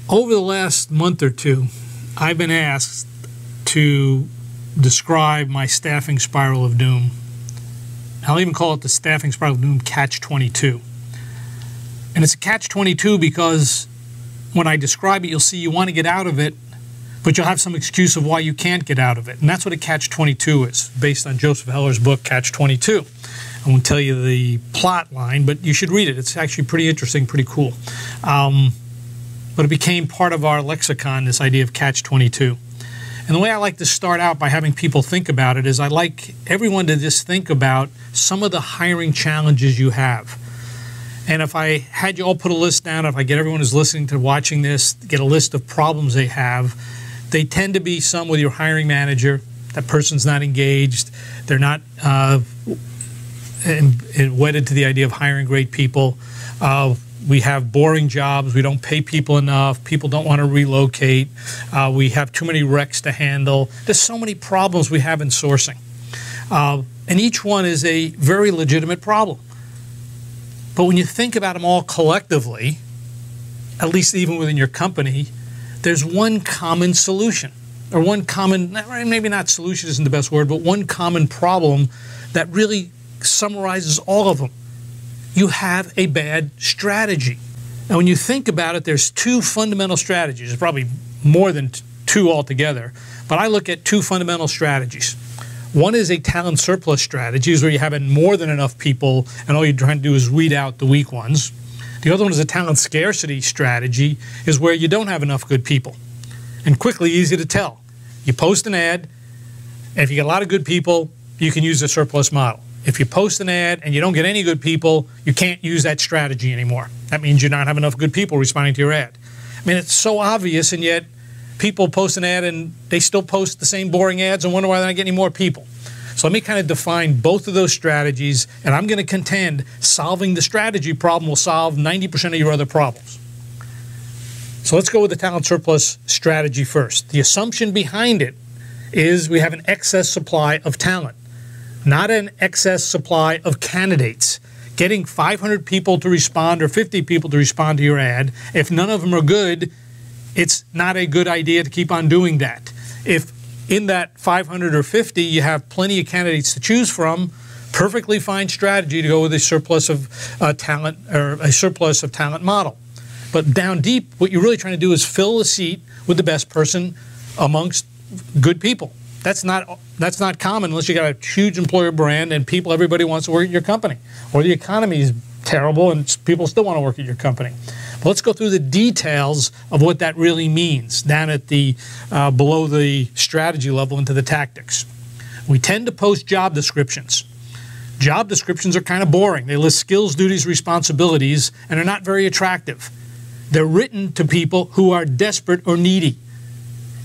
Over the last month or two, I've been asked to describe my staffing spiral of doom. I'll even call it the staffing spiral of doom Catch-22. And it's a Catch-22 because when I describe it, you'll see you want to get out of it, but you'll have some excuse of why you can't get out of it. And that's what a Catch-22 is, based on Joseph Heller's book, Catch-22. I won't tell you the plot line, but you should read it. It's actually pretty interesting, pretty cool. But it became part of our lexicon, this idea of Catch-22. And the way I like to start out by having people think about it is I like everyone to just think about some of the hiring challenges you have. And if I had you all put a list down, if I get everyone who's listening to watching this, get a list of problems they have, they tend to be some with your hiring manager. That person's not engaged. They're not wedded to the idea of hiring great people. We have boring jobs. We don't pay people enough. People don't want to relocate. We have too many recs to handle. There's so many problems we have in sourcing. And each one is a very legitimate problem. But when you think about them all collectively, at least even within your company, there's one common solution. Or one common, maybe not solution isn't the best word, but one common problem that really summarizes all of them. You have a bad strategy. And when you think about it, there's two fundamental strategies. There's probably more than two altogether, but I look at two fundamental strategies. One is a talent surplus strategy, is where you have more than enough people and all you're trying to do is weed out the weak ones. The other one is a talent scarcity strategy, is where you don't have enough good people. And quickly, easy to tell. You post an ad, and if you get a lot of good people, you can use the surplus model. If you post an ad and you don't get any good people, you can't use that strategy anymore. That means you don't have enough good people responding to your ad. I mean, it's so obvious, and yet people post an ad and they still post the same boring ads and wonder why they're not getting any more people. So let me kind of define both of those strategies, and I'm going to contend solving the strategy problem will solve 90% of your other problems. So let's go with the talent surplus strategy first. The assumption behind it is we have an excess supply of talent, not an excess supply of candidates. Getting 500 people to respond or 50 people to respond to your ad, if none of them are good, it's not a good idea to keep on doing that. If in that 500 or 50 you have plenty of candidates to choose from, perfectly fine strategy to go with a surplus of talent, or a surplus of talent model. But down deep, what you're really trying to do is fill the seat with the best person amongst good people. That's not common unless you got a huge employer brand and everybody wants to work at your company, or the economy is terrible and people still want to work at your company. But let's go through the details of what that really means down at the below the strategy level into the tactics. We tend to post job descriptions. Job descriptions are kind of boring. They list skills, duties, responsibilities, and are not very attractive. They're written to people who are desperate or needy.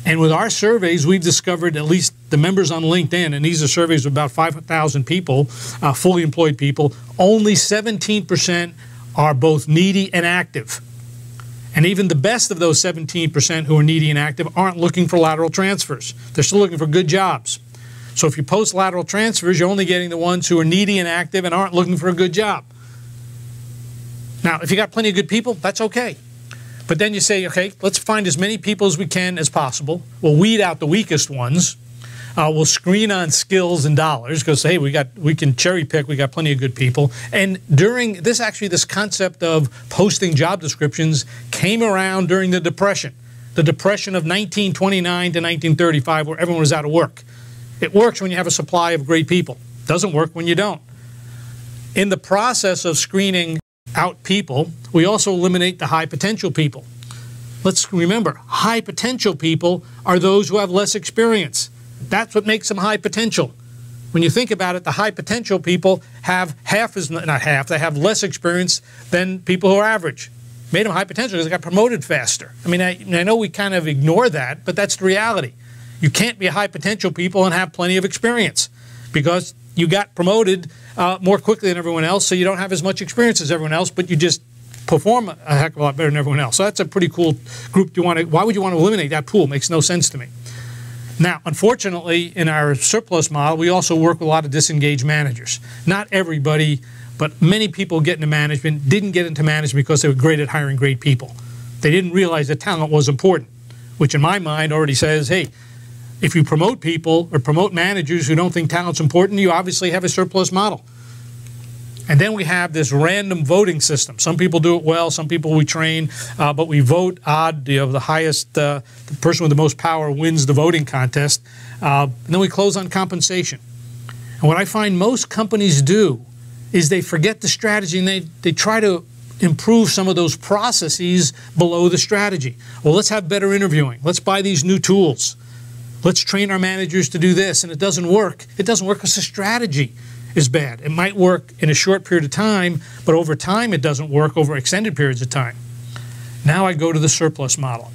And with our surveys, we've discovered, at least the members on LinkedIn, and these are surveys of about 5,000 people, fully employed people, only 17% are both needy and active. And even the best of those 17% who are needy and active aren't looking for lateral transfers. They're still looking for good jobs. So if you post lateral transfers, you're only getting the ones who are needy and active and aren't looking for a good job. Now, if you got plenty of good people, that's okay. But then you say, okay, let's find as many people as we can as possible. We'll weed out the weakest ones. We'll screen on skills and dollars because, hey, we can cherry pick. We got plenty of good people. And during this, actually, this concept of posting job descriptions came around during the Depression of 1929 to 1935, where everyone was out of work. It works when you have a supply of great people. It doesn't work when you don't. In the process of screening out people, we also eliminate the high potential people. Let's remember, high potential people are those who have less experience. That's what makes them high potential. When you think about it, the high potential people have they have less experience than people who are average. Made them high potential because they got promoted faster. I mean, I know we kind of ignore that, but that's the reality. You can't be a high potential people and have plenty of experience because you got promoted more quickly than everyone else, so you don't have as much experience as everyone else, but you just perform a heck of a lot better than everyone else. So that's a pretty cool group. Why would you want to eliminate that pool? It makes no sense to me. Now, unfortunately, in our surplus model, we also work with a lot of disengaged managers. Not everybody, but many people get into management, didn't get into management because they were great at hiring great people. They didn't realize that talent was important, which in my mind already says, hey, if you promote people or promote managers who don't think talent's important, you obviously have a surplus model. And then we have this random voting system. Some people do it well, some people we train, but we vote odd. The highest, the person with the most power wins the voting contest. And then we close on compensation. And what I find most companies do is they forget the strategy and they try to improve some of those processes below the strategy. Well, let's have better interviewing. Let's buy these new tools. Let's train our managers to do this, and it doesn't work. It doesn't work because the strategy is bad. It might work in a short period of time, but over time it doesn't work over extended periods of time. Now I go to the surplus model,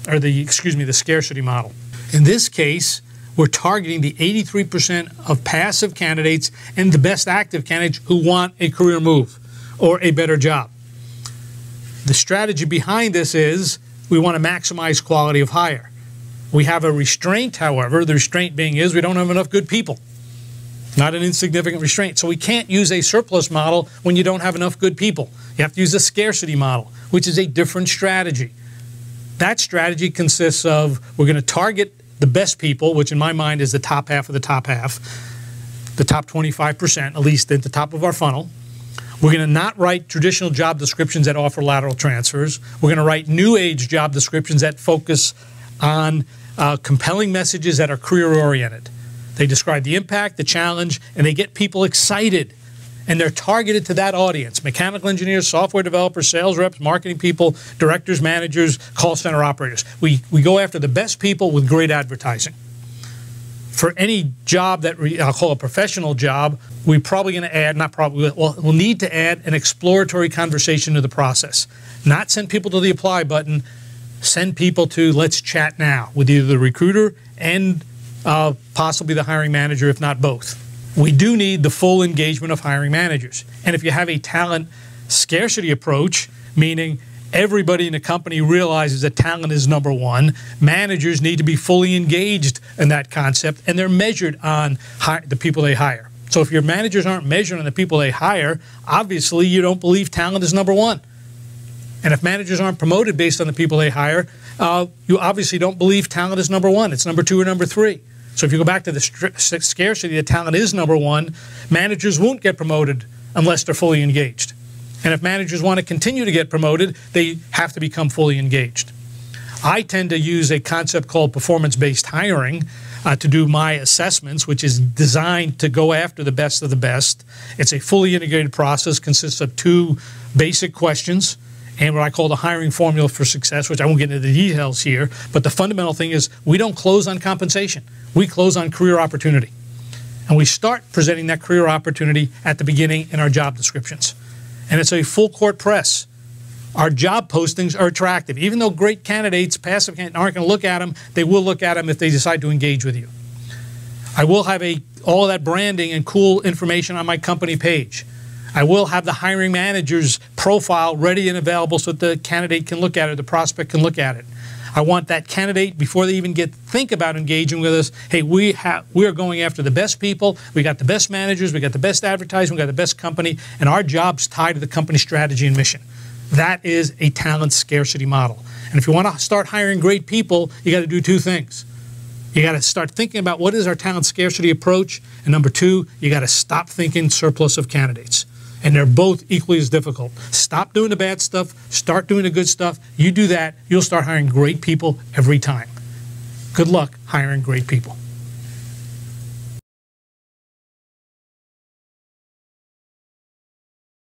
or the scarcity model. In this case, we're targeting the 83% of passive candidates and the best active candidates who want a career move or a better job. The strategy behind this is we want to maximize quality of hire. We have a restraint, however. The restraint being is we don't have enough good people. Not an insignificant restraint. So we can't use a surplus model when you don't have enough good people. You have to use a scarcity model, which is a different strategy. That strategy consists of we're going to target the best people, which in my mind is the top half of the top half, the top 25%, at least at the top of our funnel. We're going to not write traditional job descriptions that offer lateral transfers. We're going to write new age job descriptions that focus on compelling messages that are career-oriented. They describe the impact, the challenge, and they get people excited. And they're targeted to that audience: mechanical engineers, software developers, sales reps, marketing people, directors, managers, call center operators. We go after the best people with great advertising. For any job that I'll call a professional job, we're probably going to add, we'll need to add an exploratory conversation to the process. Not send people to the apply button, send people to let's chat now with either the recruiter and possibly the hiring manager, if not both. We do need the full engagement of hiring managers. And if you have a talent scarcity approach, meaning everybody in the company realizes that talent is number one, managers need to be fully engaged in that concept, and they're measured on the people they hire. So if your managers aren't measured on the people they hire, obviously you don't believe talent is number one. And if managers aren't promoted based on the people they hire, you obviously don't believe talent is number one. It's number two or number three. So if you go back to the scarcity, the talent is number one, managers won't get promoted unless they're fully engaged. And if managers want to continue to get promoted, they have to become fully engaged. I tend to use a concept called performance-based hiring to do my assessments, which is designed to go after the best of the best. It's a fully integrated process, consists of two basic questions and what I call the hiring formula for success, which I won't get into the details here. But the fundamental thing is we don't close on compensation. We close on career opportunity. And we start presenting that career opportunity at the beginning in our job descriptions. And it's a full court press. Our job postings are attractive. Even though great candidates, passive candidates, aren't going to look at them, they will look at them if they decide to engage with you. I will have all of that branding and cool information on my company page. I will have the hiring manager's profile ready and available so that the candidate can look at it, the prospect can look at it. I want that candidate, before they even think about engaging with us, hey, we are going after the best people, we got the best managers, we got the best advertising, we got the best company, and our job's tied to the company strategy and mission. That is a talent scarcity model. And if you want to start hiring great people, you got to do two things. You got to start thinking about what is our talent scarcity approach, and number two, you got to stop thinking surplus of candidates. And they're both equally as difficult. Stop doing the bad stuff, start doing the good stuff. You do that, you'll start hiring great people every time. Good luck hiring great people.